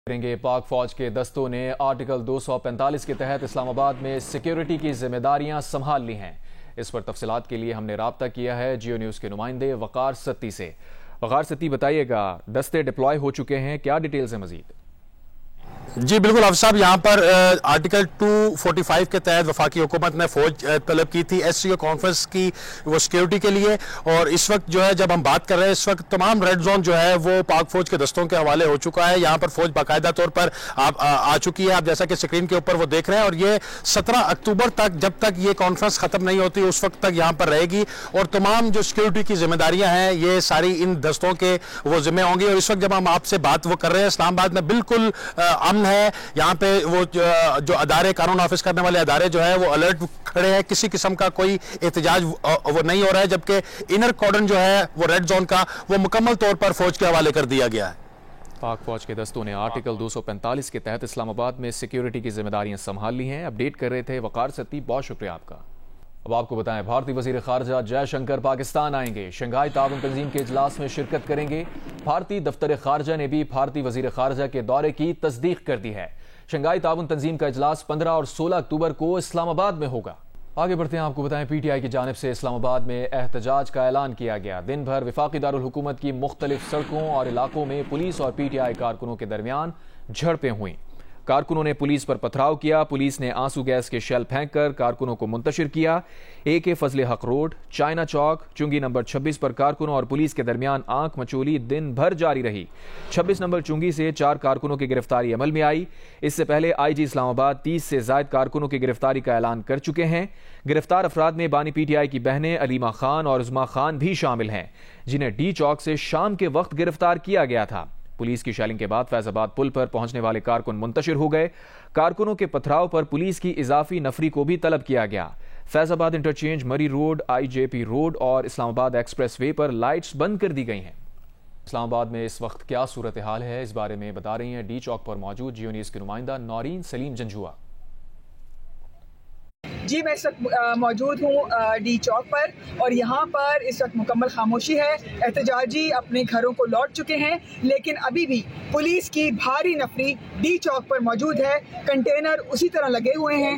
کریں گے۔ پاک فوج کے دستوں نے آرٹیکل 245 کے تحت اسلام آباد میں سیکیورٹی کی ذمہ داریاں سنبھال لی ہیں۔ اس پر تفصیلات کے لیے ہم نے رابطہ کیا ہے جیو نیوز کے نمائندے وقار ستی سے۔ وقار ستی، بتائیے گا دستے ڈپلوائے ہو چکے ہیں، کیا ڈیٹیلز ہیں مزید؟ جی بالکل حافظ صاحب، یہاں پر آرٹیکل 245 کے تحت وفاقی حکومت نے فوج طلب کی تھی ایس سی او کانفرنس کی وہ سیکیورٹی کے لیے، اور اس وقت جو ہے جب ہم بات کر رہے ہیں اس وقت تمام ریڈ زون جو ہے وہ پاک فوج کے دستوں کے حوالے ہو چکا ہے۔ یہاں پر فوج باقاعدہ طور پر آ چکی ہے، آپ جیسا کہ سکرین کے اوپر وہ دیکھ رہے ہیں، اور یہ 17 اکتوبر تک جب تک یہ کانفرنس ختم نہیں ہوتی اس وقت تک یہاں پر رہے گی، اور تمام جو سیکیورٹی کی ذمہ داریاں ہیں یہ ساری ان دستوں کے وہ ذمہ ہوں گی۔ اور اس وقت جب ہم آپ سے بات وہ کر رہے ہیں اسلام آباد میں بالکل امن ہے، یہاں پہ وہ جو ادارے قانون نافذ کرنے والے ادارے جو ہے وہ الرٹ کھڑے ہیں، کسی قسم کا کوئی احتجاج وہ نہیں ہو رہا ہے، جبکہ انر کارڈن جو ہے وہ ریڈ زون کا وہ مکمل طور پر فوج کے حوالے کر دیا گیا ہے۔ پاک فوج کے دستوں نے آرٹیکل 245 کے تحت اسلام آباد میں سیکیورٹی کی ذمہ داریاں سنبھال لی ہیں۔ اپڈیٹ کر رہے تھے وقار ستی، بہت شکریہ آپ کا۔ اب آپ کو بتائیں، بھارتی وزیر خارجہ جے شنکر پاکستان آئیں گے، شنگھائی تعاون تنظیم کے اجلاس میں شرکت کریں گے۔ بھارتی دفتر خارجہ نے بھی بھارتی وزیر خارجہ کے دورے کی تصدیق کر دی ہے۔ شنگھائی تعاون تنظیم کا اجلاس 15 اور 16 اکتوبر کو اسلام آباد میں ہوگا۔ آگے بڑھتے ہیں، آپ کو بتائیں پی ٹی آئی کی جانب سے اسلام آباد میں احتجاج کا اعلان کیا گیا۔ دن بھر وفاقی دارالحکومت کی مختلف سڑکوں اور علاقوں میں پولیس اور پی ٹی آئی کارکنوں کے درمیان جھڑپیں ہوئیں۔ کارکنوں نے پولیس پر پتھراؤ کیا، پولیس نے آنسو گیس کے شیل پھینک کر کارکنوں کو منتشر کیا۔ اے کے فضل حق روڈ، چائنا چوک، چنگی نمبر 26 پر کارکنوں اور پولیس کے درمیان آنکھ مچولی دن بھر جاری رہی۔ 26 نمبر چنگی سے 4 کارکنوں کی گرفتاری عمل میں آئی۔ اس سے پہلے آئی جی اسلام آباد 30 سے زائد کارکنوں کی گرفتاری کا اعلان کر چکے ہیں۔ گرفتار افراد میں بانی پی ٹی آئی کی بہنیں علیمہ خان اور عظمیٰ خان بھی شامل ہیں، جنہیں ڈی چوک سے شام کے وقت گرفتار کیا گیا تھا۔ پولیس کی شیلنگ کے بعد فیض آباد پل پر پہنچنے والے کارکن منتشر ہو گئے۔ کارکنوں کے پتھراؤ پر پولیس کی اضافی نفری کو بھی طلب کیا گیا۔ فیض آباد انٹرچینج، مری روڈ، آئی جے پی روڈ اور اسلام آباد ایکسپریس وے پر لائٹس بند کر دی گئی ہیں۔ اسلام آباد میں اس وقت کیا صورتحال ہے، اس بارے میں بتا رہی ہیں ڈی چوک پر موجود جیو نیوز کی نمائندہ نورین سلیم جنجھوا۔ جی میں اس وقت موجود ہوں ڈی چوک پر، اور یہاں پر اس وقت مکمل خاموشی ہے۔ احتجاجی اپنے گھروں کو لوٹ چکے ہیں، لیکن ابھی بھی پولیس کی بھاری نفری ڈی چوک پر موجود ہے۔ کنٹینر اسی طرح لگے ہوئے ہیں۔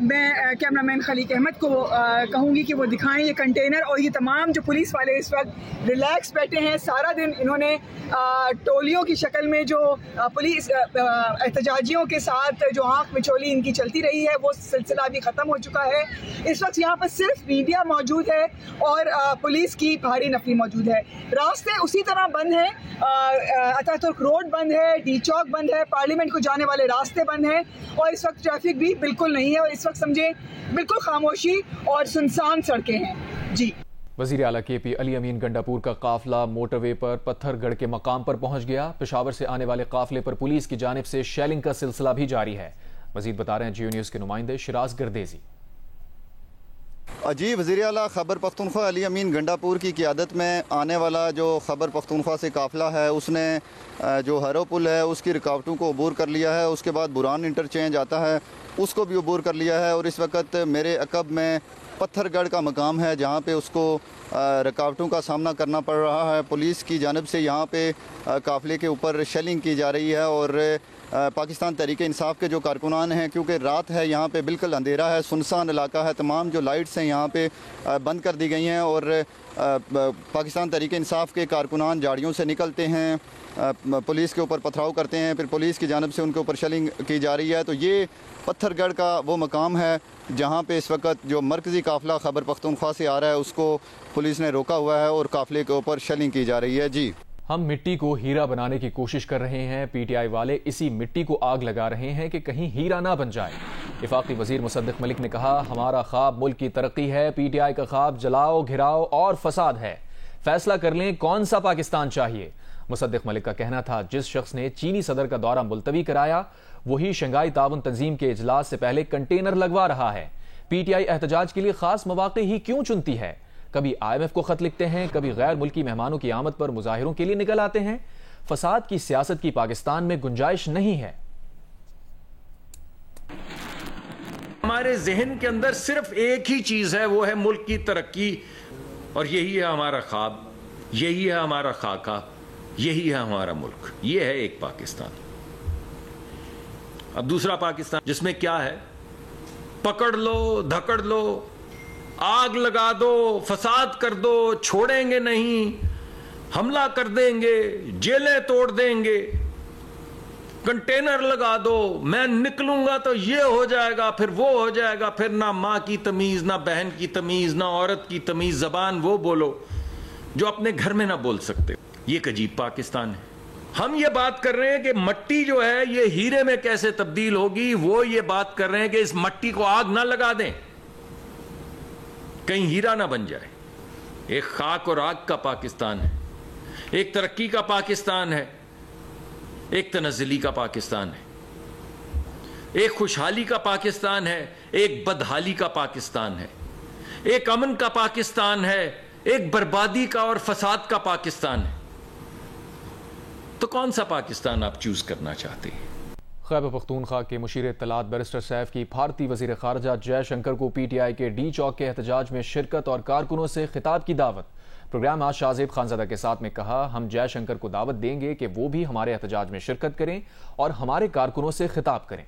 میں کیمرہ مین خلیق احمد کو کہوں گی کہ وہ دکھائیں یہ کنٹینر، اور یہ تمام جو پولیس والے اس وقت ریلیکس بیٹھے ہیں۔ سارا دن انہوں نے ٹولیوں کی شکل میں جو پولیس احتجاجیوں کے ساتھ جو آنکھ مچولی ان کی چلتی رہی ہے وہ سلسلہ بھی ختم ہو چکا ہے۔ اس وقت یہاں پر صرف میڈیا موجود ہے اور پولیس کی بھاری نفری موجود ہے۔ راستے اسی طرح بند ہیں، اتاترک ترک روڈ بند ہے، ڈی چوک بند ہے، پارلیمنٹ کو جانے والے راستے بند ہیں، اور اس وقت ٹریفک بھی بالکل نہیں ہے، اور اس وقت سمجھے بالکل خاموشی اور سنسان سڑکیں ہیں۔ جی وزیر اعلیٰ کے پی علی امین گنڈاپور کا قافلہ موٹر وے پر پتھر گڑھ کے مقام پر پہنچ گیا۔ پشاور سے آنے والے قافلے پر پولیس کی جانب سے شیلنگ کا سلسلہ بھی جاری ہے۔ مزید بتا رہے ہیں جیو نیوز کے نمائندے شراز گردیزی۔ جی وزیر اعلیٰ خیبر پختونخوا علی امین گنڈاپور کی قیادت میں آنے والا جو خیبر پختونخوا سے قافلہ ہے اس نے جو ہرو پل ہے اس کی رکاوٹوں کو عبور کر لیا ہے، اس کے بعد بران انٹرچینج آتا ہے اس کو بھی عبور کر لیا ہے، اور اس وقت میرے عقب میں پتھر گڑھ کا مقام ہے جہاں پہ اس کو رکاوٹوں کا سامنا کرنا پڑ رہا ہے۔ پولیس کی جانب سے یہاں پہ قافلے کے اوپر شیلنگ کی جا رہی ہے، اور پاکستان تحریک انصاف کے جو کارکنان ہیں، کیونکہ رات ہے یہاں پہ بالکل اندھیرا ہے، سنسان علاقہ ہے، تمام جو لائٹس ہیں یہاں پہ بند کر دی گئی ہیں، اور پاکستان تحریک انصاف کے کارکنان جاڑیوں سے نکلتے ہیں، پولیس کے اوپر پتھراؤ کرتے ہیں، پھر پولیس کی جانب سے ان کے اوپر شیلنگ کی جا رہی ہے۔ تو یہ پتھر گڑھ کا وہ مقام ہے جہاں پہ اس وقت جو مرکزی قافلہ خیبر پختونخوا سے آ رہا ہے اس کو پولیس نے روکا ہوا ہے اور قافلے کے اوپر شیلنگ کی جا رہی ہے۔ جی ہم مٹی کو ہیرا بنانے کی کوشش کر رہے ہیں، پی ٹی آئی والے اسی مٹی کو آگ لگا رہے ہیں کہ کہیں ہیرا نہ بن جائے۔ وفاقی وزیر مصدق ملک نے کہا، ہمارا خواب ملک کی ترقی ہے، پی ٹی آئی کا خواب جلاؤ، گھراؤ اور فساد ہے۔ فیصلہ کر لیں کون سا پاکستان چاہیے۔ مصدق ملک کا کہنا تھا، جس شخص نے چینی صدر کا دورہ ملتوی کرایا وہی شنگھائی تعاون تنظیم کے اجلاس سے پہلے کنٹینر لگوا رہا ہے۔ پی ٹی آئی احتجاج کے لیے خاص مواقع ہی کیوں چنتی ہے؟ کبھی آئی ایم ایف کو خط لکھتے ہیں، کبھی غیر ملکی مہمانوں کی آمد پر مظاہروں کے لیے نکل آتے ہیں۔ فساد کی سیاست کی پاکستان میں گنجائش نہیں ہے۔ ہمارے ذہن کے اندر صرف ایک ہی چیز ہے، وہ ہے ملک کی ترقی، اور یہی ہے ہمارا خواب، یہی ہے ہمارا خاکہ، یہی ہے ہمارا ملک، یہ ہے ایک پاکستان۔ اب دوسرا پاکستان جس میں کیا ہے؟ پکڑ لو، دھکڑ لو، آگ لگا دو، فساد کر دو، چھوڑیں گے نہیں، حملہ کر دیں گے، جیلیں توڑ دیں گے، کنٹینر لگا دو، میں نکلوں گا تو یہ ہو جائے گا، پھر وہ ہو جائے گا، پھر نہ ماں کی تمیز، نہ بہن کی تمیز، نہ عورت کی تمیز، زبان وہ بولو جو اپنے گھر میں نہ بول سکتے. یہ ایک عجیب پاکستان ہے. ہم یہ بات کر رہے ہیں کہ مٹی جو ہے یہ ہیرے میں کیسے تبدیل ہوگی، وہ یہ بات کر رہے ہیں کہ اس مٹی کو آگ نہ لگا دیں، کہیں ہیرا نہ بن جائے. ایک خاک اور آگ کا پاکستان ہے، ایک ترقی کا پاکستان ہے، ایک تنزلی کا پاکستان ہے، ایک خوشحالی کا پاکستان ہے، ایک بدحالی کا پاکستان ہے، ایک امن کا پاکستان ہے، ایک بربادی کا اور فساد کا پاکستان ہے. تو کون سا پاکستان آپ چوز کرنا چاہتے ہیں؟ خیبر پختونخوا کے مشیر اطلاعات بیرسٹر سیف کی بھارتی وزیر خارجہ جے شنکر کو پی ٹی آئی کے ڈی چوک کے احتجاج میں شرکت اور کارکنوں سے خطاب کی دعوت. پروگرام آج شاہزیب خانزادہ کے ساتھ میں کہا، ہم جے شنکر کو دعوت دیں گے کہ وہ بھی ہمارے احتجاج میں شرکت کریں اور ہمارے کارکنوں سے خطاب کریں.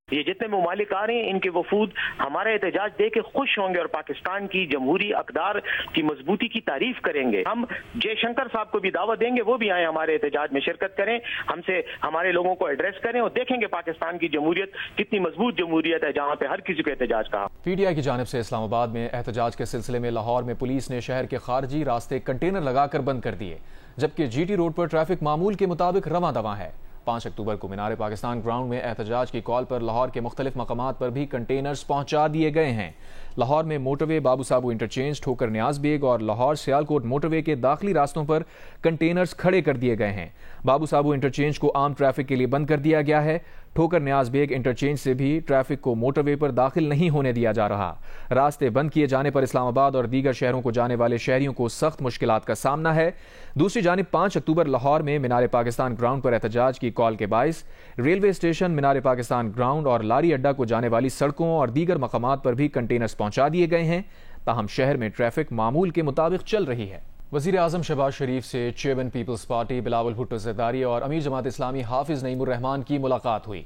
یہ جتنے ممالک آ رہے ہیں ان کے وفود ہمارے احتجاج دے کے خوش ہوں گے اور پاکستان کی جمہوری اقدار کی مضبوطی کی تعریف کریں گے. ہم جے شنکر صاحب کو بھی دعوت دیں گے، وہ بھی آئیں ہمارے احتجاج میں شرکت کریں، ہم سے ہمارے لوگوں کو ایڈریس کریں اور دیکھیں گے پاکستان کی جمہوریت کتنی مضبوط جمہوریت ہے جہاں پہ ہر کسی کو احتجاج کہا. پی ٹی آئی کی جانب سے اسلام آباد میں احتجاج کے سلسلے میں لاہور میں پولیس نے شہر کے خارجی راستے کنٹینر لگا کر بند کر دیے، جبکہ جی ٹی روڈ پر ٹریفک معمول کے مطابق رواں دواں ہے. 5 اکتوبر کو مینار پاکستان گراؤنڈ میں احتجاج کی کال پر لاہور کے مختلف مقامات پر بھی کنٹینرز پہنچا دیے گئے ہیں. لاہور میں موٹر وے بابو صابو انٹرچینج، ٹھوکر نیاز بیگ اور لاہور سیالکوٹ موٹر وے کے داخلی راستوں پر کنٹینرز کھڑے کر دیے گئے ہیں. بابو صابو انٹرچینج کو عام ٹریفک کے لیے بند کر دیا گیا ہے. ٹھوکر نیاز بیگ انٹرچینج سے بھی ٹریفک کو موٹر وے پر داخل نہیں ہونے دیا جا رہا. راستے بند کیے جانے پر اسلام آباد اور دیگر شہروں کو جانے والے شہریوں کو سخت مشکلات کا سامنا ہے. دوسری جانب 5 اکتوبر لاہور میں مینار پاکستان گراؤنڈ پر احتجاج کی کال کے باعث ریلوے اسٹیشن، مینار پاکستان گراؤنڈ اور لاری اڈہ کو جانے والی سڑکوں اور دیگر مقامات پر بھی کنٹینرز پہنچا دیے گئے ہیں. تاہم شہر میں ٹریفک معمول کے مطابق چل رہی ہے. وزیر اعظم شہباز شریف سے چیئرمین پیپلز پارٹی بلاول بھٹو زرداری اور امیر جماعت اسلامی حافظ نعیم الرحمان کی ملاقات ہوئی.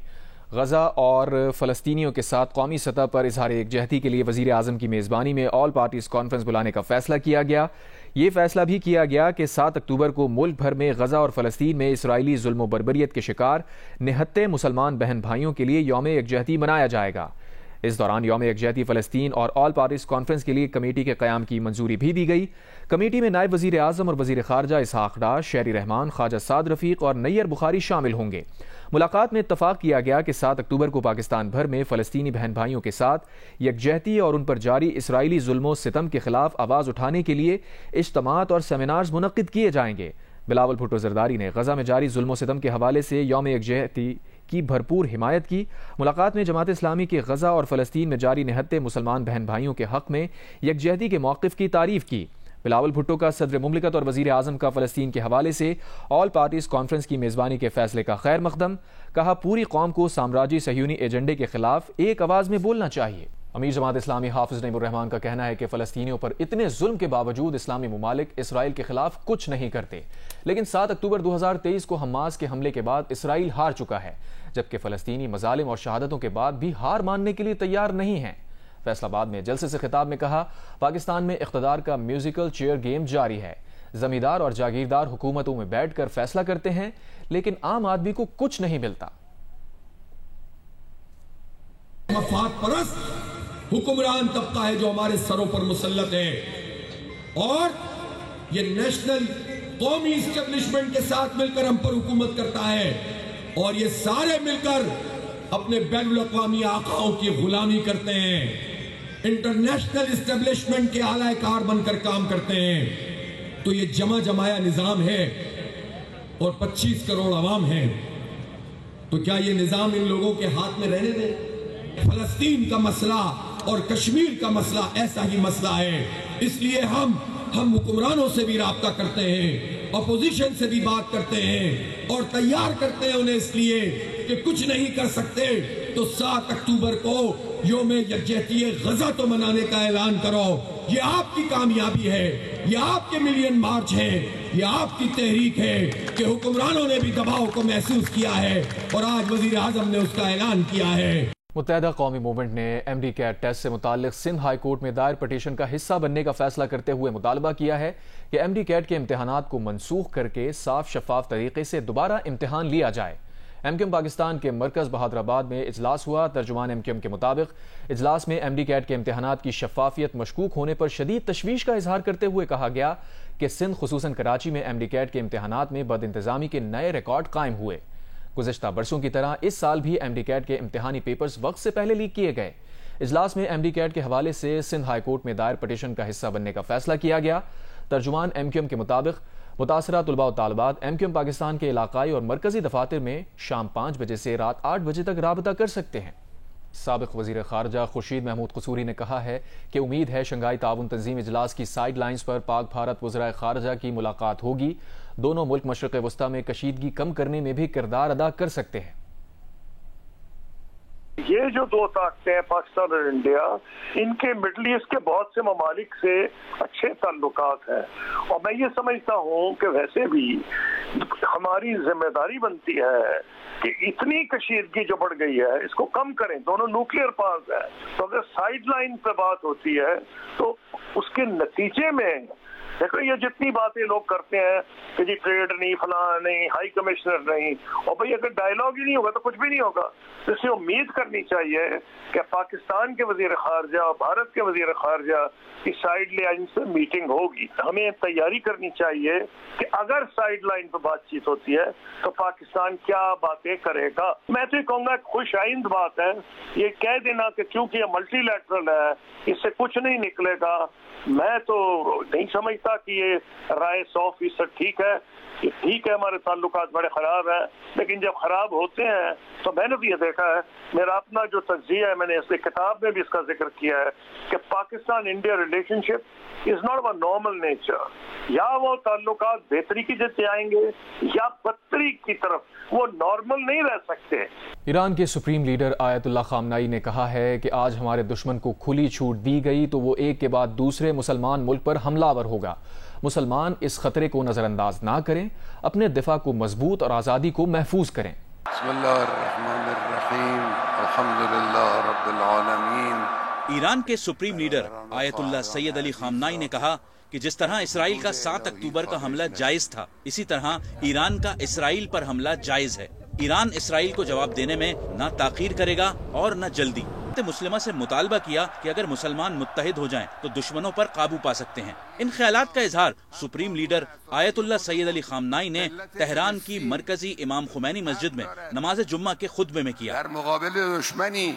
غزہ اور فلسطینیوں کے ساتھ قومی سطح پر اظہار یکجہتی کے لیے وزیر اعظم کی میزبانی میں آل پارٹیز کانفرنس بلانے کا فیصلہ کیا گیا. یہ فیصلہ بھی کیا گیا کہ 7 اکتوبر کو ملک بھر میں غزہ اور فلسطین میں اسرائیلی ظلم و بربریت کے شکار نہتے مسلمان بہن بھائیوں کے لیے یوم یکجہتی منایا جائے گا. اس دوران یوم یکجہتی فلسطین اور آل پارٹیز کانفرنس کے لیے کمیٹی کے قیام کی منظوری بھی دی گئی. کمیٹی میں نائب وزیر اعظم اور وزیر خارجہ اسحاق ڈار، شہری رحمان، خواجہ سعد رفیق اور نیر بخاری شامل ہوں گے. ملاقات میں اتفاق کیا گیا کہ 7 اکتوبر کو پاکستان بھر میں فلسطینی بہن بھائیوں کے ساتھ یکجہتی اور ان پر جاری اسرائیلی ظلم و ستم کے خلاف آواز اٹھانے کے لیے اجتماعات اور سیمینارز منعقد کیے جائیں گے. بلاول بھٹو زرداری نے غزہ میں جاری ظلم و ستم کے حوالے سے یوم یکجہتی کی بھرپور حمایت کی. ملاقات میں جماعت اسلامی کے غزہ اور فلسطین میں جاری نہتے مسلمان بہن بھائیوں کے حق میں یکجہتی کے موقف کی تعریف کی. بلاول بھٹو کا صدر مملکت اور وزیر اعظم کا فلسطین کے حوالے سے آل پارٹیز کانفرنس کی میزبانی کے فیصلے کا خیر مقدم. کہا، پوری قوم کو سامراجی صہیونی ایجنڈے کے خلاف ایک آواز میں بولنا چاہیے. امیر جماعت اسلامی حافظ نعیم الرحمان کا کہنا ہے کہ فلسطینیوں پر اتنے ظلم کے باوجود اسلامی ممالک اسرائیل کے خلاف کچھ نہیں کرتے، لیکن 7 اکتوبر 2023 کو حماس کے حملے کے بعد اسرائیل ہار چکا ہے، جبکہ فلسطینی مظالم اور شہادتوں کے بعد بھی ہار ماننے کے لیے تیار نہیں ہیں. فیصل آباد میں جلسے سے خطاب میں کہا، پاکستان میں اقتدار کا میوزیکل چیئر گیم جاری ہے. زمیندار اور جاگیردار حکومتوں میں بیٹھ کر فیصلہ کرتے ہیں، لیکن عام آدمی کو کچھ نہیں ملتا. مفاد پرست حکمران طبقہ ہے جو ہمارے سروں پر مسلط ہے، اور یہ نیشنل قومی اسٹیبلشمنٹ کے ساتھ مل کر ہم پر حکومت کرتا ہے، اور یہ سارے مل کر اپنے بین الاقوامی آقاؤں کی غلامی کرتے ہیں، انٹرنیشنل اسٹیبلشمنٹ کے اعلی کار بن کر کام کرتے ہیں. تو یہ جمع جمایا نظام ہے اور 25 کروڑ عوام ہیں. تو کیا یہ نظام ان لوگوں کے ہاتھ میں رہنے دیں؟ فلسطین کا مسئلہ اور کشمیر کا مسئلہ ایسا ہی مسئلہ ہے. اس لیے ہم حکمرانوں سے بھی رابطہ کرتے ہیں، اپوزیشن سے بھی بات کرتے ہیں اور تیار کرتے ہیں انہیں، اس لیے کہ کچھ نہیں کر سکتے تو 7 اکتوبر کو یوم یکجہتی غزہ تو منانے کا اعلان کرو. یہ آپ کی کامیابی ہے، یہ آپ کے ملین مارچ ہے، یہ آپ کی تحریک ہے کہ حکمرانوں نے بھی دباؤ کو محسوس کیا ہے اور آج وزیر اعظم نے اس کا اعلان کیا ہے۔ متحدہ قومی موومنٹ نے ایم ڈی کیٹ ٹیسٹ سے متعلق سندھ ہائی کورٹ میں دائر پٹیشن کا حصہ بننے کا فیصلہ کرتے ہوئے مطالبہ کیا ہے کہ ایم ڈی کیٹ کے امتحانات کو منسوخ کر کے صاف شفاف طریقے سے دوبارہ امتحان لیا جائے۔ ایم کیو ایم پاکستان کے مرکز بہادرآباد میں اجلاس ہوا۔ ترجمان ایم کیو ایم کے مطابق اجلاس میں ایم ڈی کیٹ کے امتحانات کی شفافیت مشکوک ہونے پر شدید تشویش کا اظہار کرتے ہوئے کہا گیا کہ سندھ خصوصاً کراچی میں ایم ڈی کیٹ کے امتحانات میں بد انتظامی کے نئے ریکارڈ قائم ہوئے۔ گزشتہ برسوں کی طرح اس سال بھی ایم ڈی کیٹ کے امتحانی پیپرز وقت سے پہلے لیک کیے گئے۔ اجلاس میں ایم ڈی کیٹ کے حوالے سے سندھ ہائی کورٹ میں دائر پٹیشن کا حصہ بننے کا فیصلہ کیا گیا۔ ترجمان ایم کیو ایم کے مطابق متاثرہ طلباء و طالبات ایم کیو ایم پاکستان کے علاقائی اور مرکزی دفاتر میں شام 5 بجے سے رات 8 بجے تک رابطہ کر سکتے ہیں۔ سابق وزیر خارجہ خورشید محمود قصوری نے کہا ہے کہ امید ہے شنگھائی تعاون تنظیم اجلاس کی سائیڈ لائنز پر پاک بھارت وزرائے خارجہ کی ملاقات ہوگی۔ دونوں ملک مشرق وسطی میں کشیدگی کم کرنے میں بھی کردار ادا کر سکتے ہیں۔ یہ جو دو طاقتیں ہیں پاکستان اور انڈیا، ان کے مڈل ایسٹ کے بہت سے ممالک سے اچھے تعلقات ہیں، اور میں یہ سمجھتا ہوں کہ ویسے بھی ہماری ذمہ داری بنتی ہے کہ اتنی کشیدگی جو بڑھ گئی ہے اس کو کم کریں۔ دونوں نیوکلیئر پاورز ہیں، تو اگر سائیڈ لائن پہ بات ہوتی ہے تو اس کے نتیجے میں دیکھو یہ جتنی باتیں لوگ کرتے ہیں کہ جی ٹریڈ نہیں، فلاں نہیں، ہائی کمشنر نہیں، اور بھئی اگر ڈائیلاگ ہی نہیں ہوگا تو کچھ بھی نہیں ہوگا۔ اس سے امید کرنی چاہیے کہ پاکستان کے وزیر خارجہ اور بھارت کے وزیر خارجہ کی سائیڈ لائن سے میٹنگ ہوگی۔ ہمیں تیاری کرنی چاہیے کہ اگر سائیڈ لائن پہ بات چیت ہوتی ہے تو پاکستان کیا باتیں کرے گا۔ میں تو یہ کہوں گا خوش آئند بات ہے یہ کہہ دینا کہ کیونکہ یہ ملٹی لیٹرل ہے اس سے کچھ نہیں نکلے گا۔ میں تو نہیں سمجھتا کہ یہ رائے 100% ٹھیک ہے۔ یہ ٹھیک ہے ہمارے تعلقات بڑے خراب ہیں، لیکن جب خراب ہوتے ہیں تو میں نے بھی یہ دیکھا ہے، میرا اپنا جو تجزیہ ہے میں نے اس کتاب میں بھی اس کا ذکر کیا ہے کہ Pakistan India relation ship is not of normal nature. یا وہ تعلقات بہتری کی جگہ آئیں گے یا بدتری کی طرف، وہ نارمل نہیں رہ سکتے۔ ایران کے سپریم لیڈر آیت اللہ خامنائی نے کہا ہے کہ آج ہمارے دشمن کو کھلی چھوٹ دی گئی تو وہ ایک کے بعد دوسرے مسلمان ملک پر حملہ آور ہوگا۔ مسلمان اس خطرے کو نظر انداز نہ کریں، اپنے دفاع کو مضبوط اور آزادی کو محفوظ کریں۔ بسم اللہ الرحمن الرحیم، الحمدللہ رب العالمین۔ ایران کے سپریم لیڈر آیت اللہ سید علی خامنائی نے کہا کہ جس طرح اسرائیل کا 7 اکتوبر کا حملہ جائز تھا، اسی طرح ایران کا اسرائیل پر حملہ جائز ہے۔ ایران اسرائیل کو جواب دینے میں نہ تاخیر کرے گا اور نہ جلدی۔ مسلمہ سے مطالبہ کیا کہ اگر مسلمان متحد ہو جائیں تو دشمنوں پر قابو پا سکتے ہیں۔ ان خیالات کا اظہار سپریم لیڈر آیت اللہ سید علی خامنائی نے تہران کی مرکزی امام خمینی مسجد میں نماز جمعہ کے خطبے میں کیا۔ در مقابل دشمنی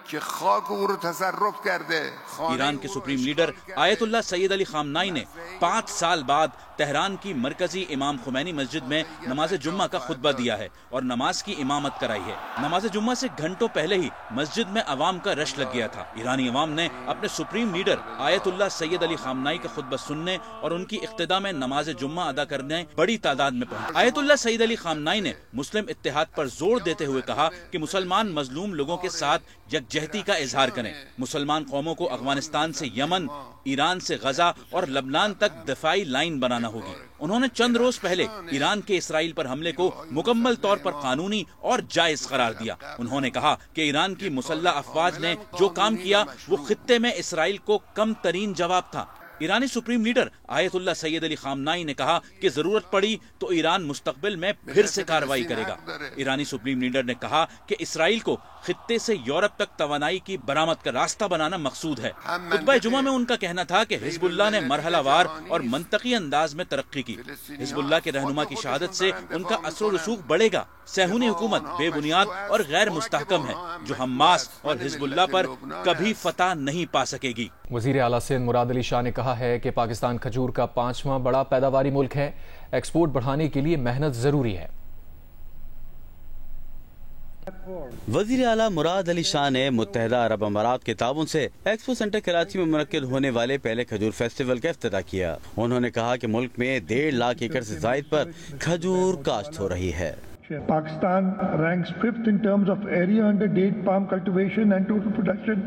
کہ خاک او رو تصرف کرده۔ ایران کے سپریم لیڈر آیت اللہ سید علی خامنائی نے 5 سال بعد تہران کی مرکزی امام خمینی مسجد میں نماز جمعہ کا خطبہ دیا ہے اور نماز کی امامت کرائی ہے۔ نماز جمعہ سے گھنٹوں پہلے ہی مسجد میں عوام کا رش لگ گیا تھا۔ ایرانی عوام نے اپنے سپریم لیڈر آیت اللہ سید علی خامنائی کا خطبہ سننے اور ان کی اقتداء میں نماز جمعہ ادا کرنے بڑی تعداد میں پہنچے۔ آیت اللہ سید علی خامنائی نے مسلم اتحاد پر زور دیتے ہوئے کہا کہ مسلمان مظلوم لوگوں کے ساتھ یکجہتی کا اظہار کریں۔ مسلمان قوموں کو افغانستان سے یمن، ایران سے غزہ اور لبنان تک دفاعی لائن بنانا ہوگی۔ انہوں نے چند روز پہلے ایران کے اسرائیل پر حملے کو مکمل طور پر قانونی اور جائز قرار دیا۔ انہوں نے کہا کہ ایران کی مسلح افواج نے جو کام کیا وہ خطے میں اسرائیل کو کم ترین جواب تھا۔ ایرانی سپریم لیڈر آیت اللہ سید علی خامنائی نے کہا کہ ضرورت پڑی تو ایران مستقبل میں پھر سے کارروائی کرے گا۔ ایرانی سپریم لیڈر نے کہا کہ اسرائیل کو خطے سے یورپ تک توانائی کی برآمد کا راستہ بنانا مقصود ہے۔ خطبہ جمعہ میں ان کا کہنا تھا کہ حزب اللہ نے مرحلہ وار اور منطقی انداز میں ترقی کی۔ حزب اللہ کے رہنما کی شہادت سے ان کا اثر و رسوخ بڑھے گا۔ صہیونی حکومت بے بنیاد اور غیر مستحکم ہے جو حماس اور حزب اللہ پر کبھی فتح نہیں پا سکے گی۔ وزیر اعلیٰ سندھ مراد علی شاہ نے کہا ہے کہ پاکستان کھجور کا 5واں بڑا پیداواری ملک ہے۔ ایکسپورٹ بڑھانے کے لیے محنت ضروری ہے۔ وزیر اعلیٰ مراد علی شاہ نے متحدہ عرب امارات کے تعاون سے ایکسپو سینٹر کراچی میں منعقد ہونے والے پہلے کھجور فیسٹیول کا افتتاح کیا۔ انہوں نے کہا کہ ملک میں 1.5 لاکھ ایکڑ سے زائد پر کھجور کاشت ہو رہی ہے۔ Pakistan ranks 5th in terms of area under date palm cultivation and total production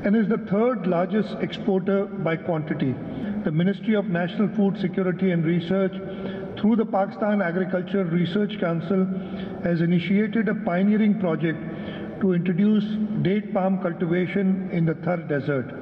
and is the 3rd largest exporter by quantity. The Ministry of National Food Security and Research through the Pakistan Agriculture Research Council has initiated a pioneering project to introduce date palm cultivation in the Thar Desert.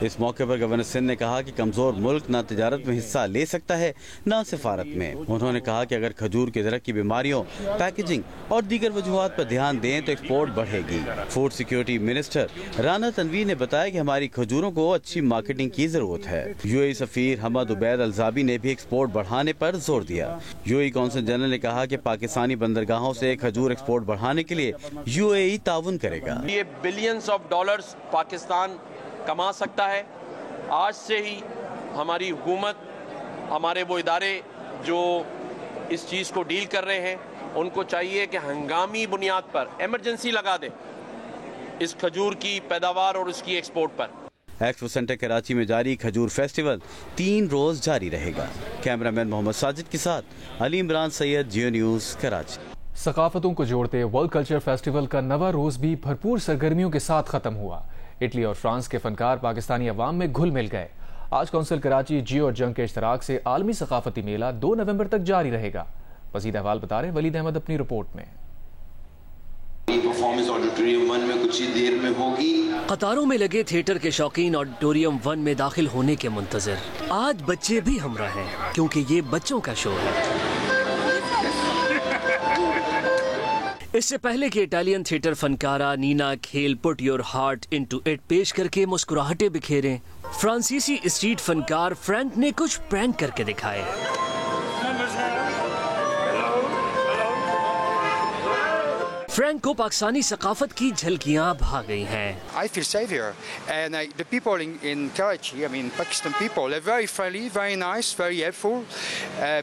اس موقع پر governor Sindh نے کہا کہ کمزور ملک نہ تجارت میں حصہ لے سکتا ہے نہ سفارت میں. انہوں نے کہا کہ اگر کھجور کے درخت کی بیماریوں، پیکیجنگ اور دیگر وجوہات پر دھیان دیں تو ایکسپورٹ بڑھے گی. Food security minister Rana Tanveer نے بتایا کہ ہماری کھجوروں کو اچھی مارکیٹنگ کی ضرورت ہے. یو اے ای سفیر حمد عبید الزابی نے بھی ایکسپورٹ بڑھانے پر زور دیا. You a E council general نے کہا کہ پاکستانی بندرگاہوں سے کھجور ایکسپورٹ بڑھانے کے لیے یو اے ای تعاون کرے گا. یہ بلینز آف ڈالرز پاکستان کما سکتا ہے. آج سے ہی ہماری حکومت، ہمارے وہ ادارے جو اس چیز کو ڈیل کر رہے ہیں، ان کو چاہیے کہ ہنگامی بنیاد پر ایمرجنسی لگا دیں اس کھجور کی پیداوار اور اس کی ایکسپورٹ پر. ایکسپو سینٹر کراچی میں جاری کھجور فیسٹیول 3 روز جاری رہے گا. کیمرہ مین محمد ساجد کے ساتھ علی عمران سید، جیو نیوز، کراچی. ثقافتوں کو جوڑتے ورلڈ کلچر فیسٹیول کا 9واں روز بھی بھرپور سرگرمیوں کے ساتھ ختم ہوا. اٹلی اور فرانس کے فنکار پاکستانی عوام میں گھل مل گئے. آج کونسل کراچی، جیو اور جنگ کے اشتراک سے عالمی ثقافتی میلہ 2 نومبر تک جاری رہے گا. مزید احوال بتا رہے ولید احمد اپنی رپورٹ میں. آڈیٹوریم 1 میں کچھ ہی دیر میں ہوگی. قطاروں میں لگے تھیٹر کے شوقین آڈیٹوریم 1 میں داخل ہونے کے منتظر. آج بچے بھی ہمراہ ہیں کیونکہ یہ بچوں کا شو ہے. اس سے پہلے کہ اٹالین تھیٹر فنکارہ نینا کھیل put your heart into it پیش کر کے مسکراہٹیں بکھیریں، فرانسیسی اسٹریٹ فنکار فرینک نے کچھ پرینک کر کے دکھائے. فرینک کو پاکستانی ثقافت کی جھلکیاں بھا گئی ہیں. I feel safe here and the people in Karachi, I mean Pakistan people, are very friendly, very nice, very helpful,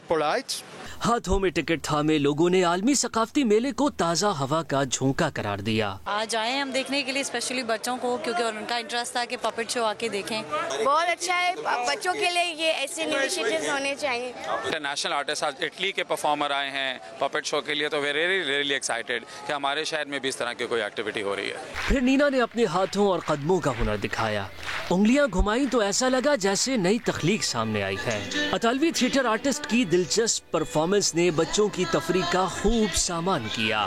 polite. ہاتھوں میں ٹکٹ تھامے لوگوں نے عالمی ثقافتی میلے کو تازہ ہوا کا جھونکا قرار دیا. آج آئے ہم دیکھنے کے لیے، اسپیشلی بچوں کو، کیونکہ ان کا انٹرسٹ تھا کہ پپٹ شو آ کے دیکھیں. بہت اچھا ہے، بچوں کے لیے یہ ایسے انیشیٹیوز ہونے چاہیے. انٹرنیشنل آرٹسٹ آج اٹلی کے پرفارمر آئے ہیں پپٹ شو کے لیے، تو ریئلی ایکسائٹیڈ کہ ہمارے شہر میں بھی اس طرح کی کوئی ایکٹیویٹی ہو رہی ہے. پھر نینا نے اپنے ہاتھوں اور قدموں کا ہنر دکھایا. انگلیاں گھمائیں تو ایسا لگا جیسے نئی تخلیق سامنے آئی ہے. اطالوی تھیٹر آرٹسٹ کی دلچسپ پرفارمنس نے بچوں کی تفریح کا خوب سامان کیا.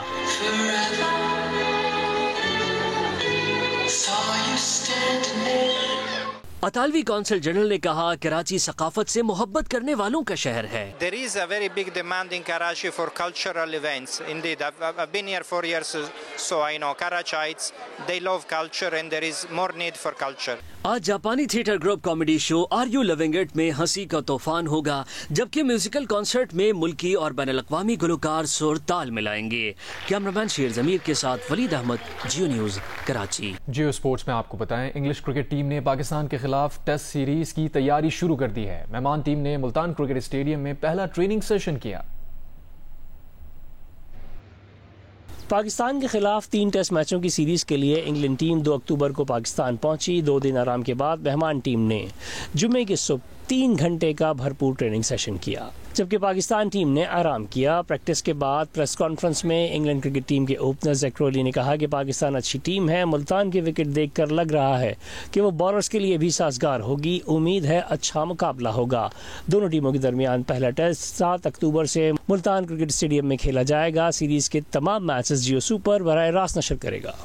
اطالوی کونسل جنرل نے کہا کراچی ثقافت سے محبت کرنے والوں کا شہر ہے. There is a very big demand in Karachi for cultural events. Indeed, I've been here 4 years, so I know Karachites, they love culture and there is more need for culture. آج جاپانی theatre group comedy show are you loving it میں ہنسی کا طوفان ہوگا، جبکہ musical concert میں ملکی اور بین الاقوامی گلوکار سر تال ملائیں گے. کیمرامین شیر ضمیر کے ساتھ ولید احمد، جیو نیوز، کراچی. جیو سپورٹس میں آپ کو بتائیں انگلش کرکٹ ٹیم نے پاکستان کے خلاف ٹیسٹ سیریز کی تیاری شروع کر دی ہے. مہمان ٹیم نے ملتان کرکٹ اسٹیڈیم میں پہلا ٹریننگ سیشن کیا. پاکستان کے خلاف 3 ٹیسٹ میچوں کی سیریز کے لیے انگلینڈ ٹیم 2 اکتوبر کو پاکستان پہنچی. 2 دن آرام کے بعد مہمان ٹیم نے جمعے کی صبح 3 گھنٹے کا بھرپور ٹریننگ سیشن کیا، جبکہ پاکستان ٹیم نے آرام کیا. پریکٹس کے بعد پریس کانفرنس میں انگلینڈ کرکٹ ٹیم کے اوپنر زیک کرولی نے کہا کہ پاکستان اچھی ٹیم ہے. ملتان کی وکٹ دیکھ کر لگ رہا ہے کہ وہ بالرز کے لیے بھی سازگار ہوگی. امید ہے اچھا مقابلہ ہوگا. دونوں ٹیموں کے درمیان پہلا ٹیسٹ 7 اکتوبر سے ملتان کرکٹ اسٹیڈیم میں کھیلا جائے گا. سیریز کے تمام میچز جیو سپر براہ راست نشر کرے گا.